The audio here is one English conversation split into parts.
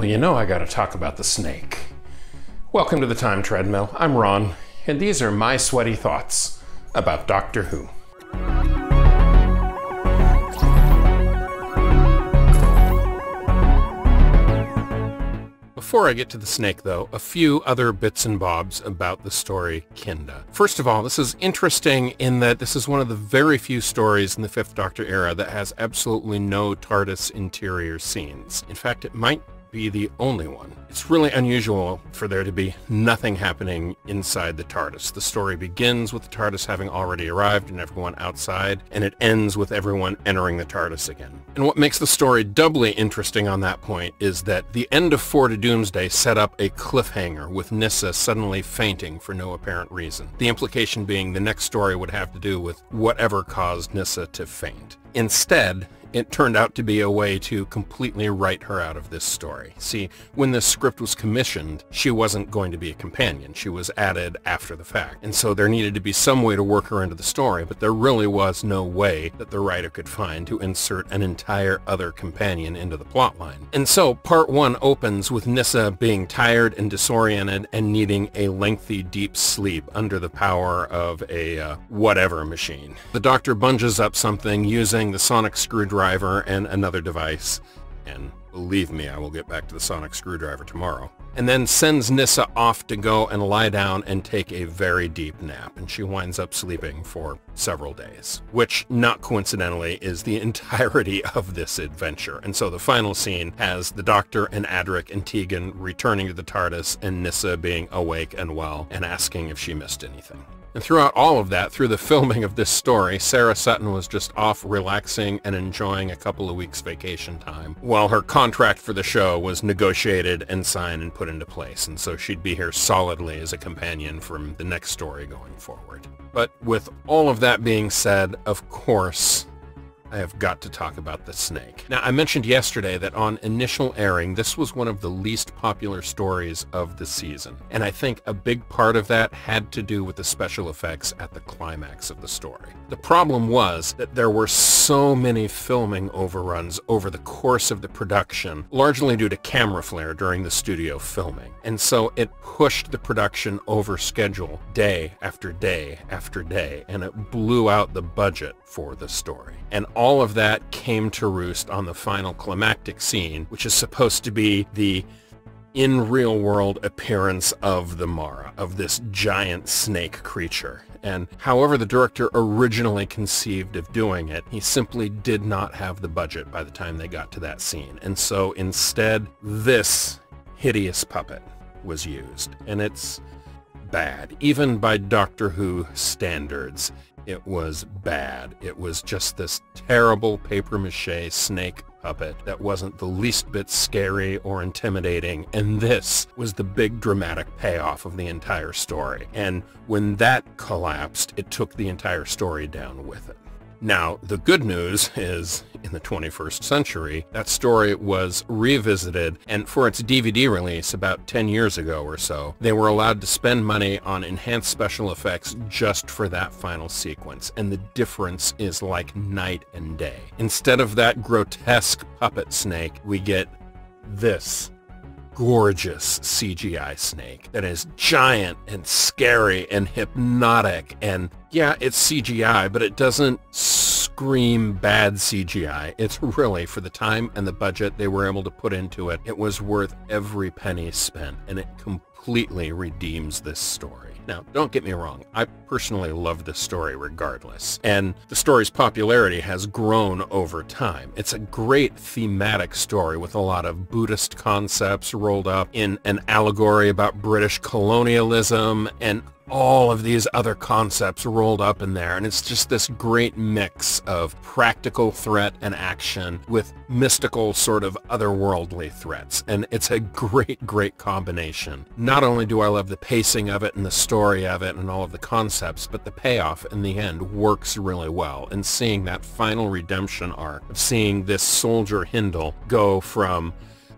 you know I gotta talk about the snake. Welcome to the Time Treadmill. I'm Ron, and these are my sweaty thoughts about Doctor Who. Before I get to the snake, though, a few other bits and bobs about the story Kinda. First of all, this is interesting in that this is one of the very few stories in the Fifth Doctor era that has absolutely no TARDIS interior scenes. In fact, it might be the only one. It's really unusual for there to be nothing happening inside the TARDIS. The story begins with the TARDIS having already arrived and everyone outside, and it ends with everyone entering the TARDIS again. And what makes the story doubly interesting on that point is that the end of Four to Doomsday set up a cliffhanger with Nyssa suddenly fainting for no apparent reason. The implication being the next story would have to do with whatever caused Nyssa to faint. Instead, it turned out to be a way to completely write her out of this story. See, when this script was commissioned, she wasn't going to be a companion. She was added after the fact. And so there needed to be some way to work her into the story, but there really was no way that the writer could find to insert an entire other companion into the plotline. And so part one opens with Nyssa being tired and disoriented and needing a lengthy deep sleep under the power of a whatever machine. The Doctor bunges up something using the sonic screwdriver and another device, and believe me, I will get back to the sonic screwdriver tomorrow, and then sends Nyssa off to go and lie down and take a very deep nap, and she winds up sleeping for several days, which, not coincidentally, is the entirety of this adventure. And so the final scene has the Doctor and Adric and Tegan returning to the TARDIS and Nyssa being awake and well and asking if she missed anything. And throughout all of that, through the filming of this story, Sarah Sutton was just off relaxing and enjoying a couple of weeks vacation time, while her contract for the show was negotiated and signed and put into place, and so she'd be here solidly as a companion from the next story going forward. But with all of that being said, of course, I have got to talk about the snake. Now, I mentioned yesterday that on initial airing, this was one of the least popular stories of the season. And I think a big part of that had to do with the special effects at the climax of the story. The problem was that there were so many filming overruns over the course of the production, largely due to camera flare during the studio filming. And so it pushed the production over schedule day after day after day, and it blew out the budget for the story. And all of that came to roost on the final climactic scene, which is supposed to be the in real world appearance of the Mara, of this giant snake creature. And however the director originally conceived of doing it, he simply did not have the budget by the time they got to that scene. And so instead, this hideous puppet was used. And it's bad. Even by Doctor Who standards, it was bad. It was just this terrible papier-mâché snake puppet that wasn't the least bit scary or intimidating, and this was the big dramatic payoff of the entire story. And when that collapsed, it took the entire story down with it. Now, the good news is, in the 21st century, that story was revisited, and for its DVD release about 10 years ago or so, they were allowed to spend money on enhanced special effects just for that final sequence, and the difference is like night and day. Instead of that grotesque puppet snake, we get this gorgeous CGI snake that is giant and scary and hypnotic. And yeah, it's CGI, but it doesn't scream bad CGI. It's really, for the time and the budget they were able to put into it, it was worth every penny spent, and it completely redeems this story. Now, don't get me wrong, I personally love this story regardless, and the story's popularity has grown over time. It's a great thematic story with a lot of Buddhist concepts rolled up in an allegory about British colonialism and all of these other concepts rolled up in there, and it's just this great mix of practical threat and action with mystical sort of otherworldly threats, and it's a great combination. Not only do I love the pacing of it and the story of it and all of the concepts, but the payoff in the end works really well, and seeing that final redemption arc of seeing this soldier Hindle go from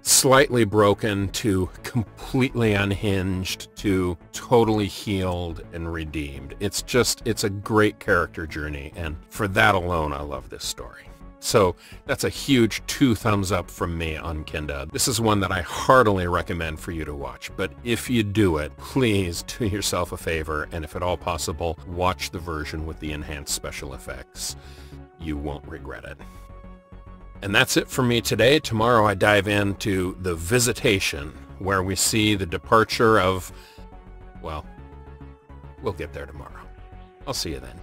slightly broken to completely unhinged to totally healed and redeemed. It's a great character journey, and for that alone, I love this story. So that's a huge 2 thumbs up from me on Kinda. This is one that I heartily recommend for you to watch. But if you do it, please do yourself a favor, and if at all possible, watch the version with the enhanced special effects. You won't regret it. And that's it for me today. Tomorrow I dive into The Visitation, where we see the departure of, well, we'll get there tomorrow. I'll see you then.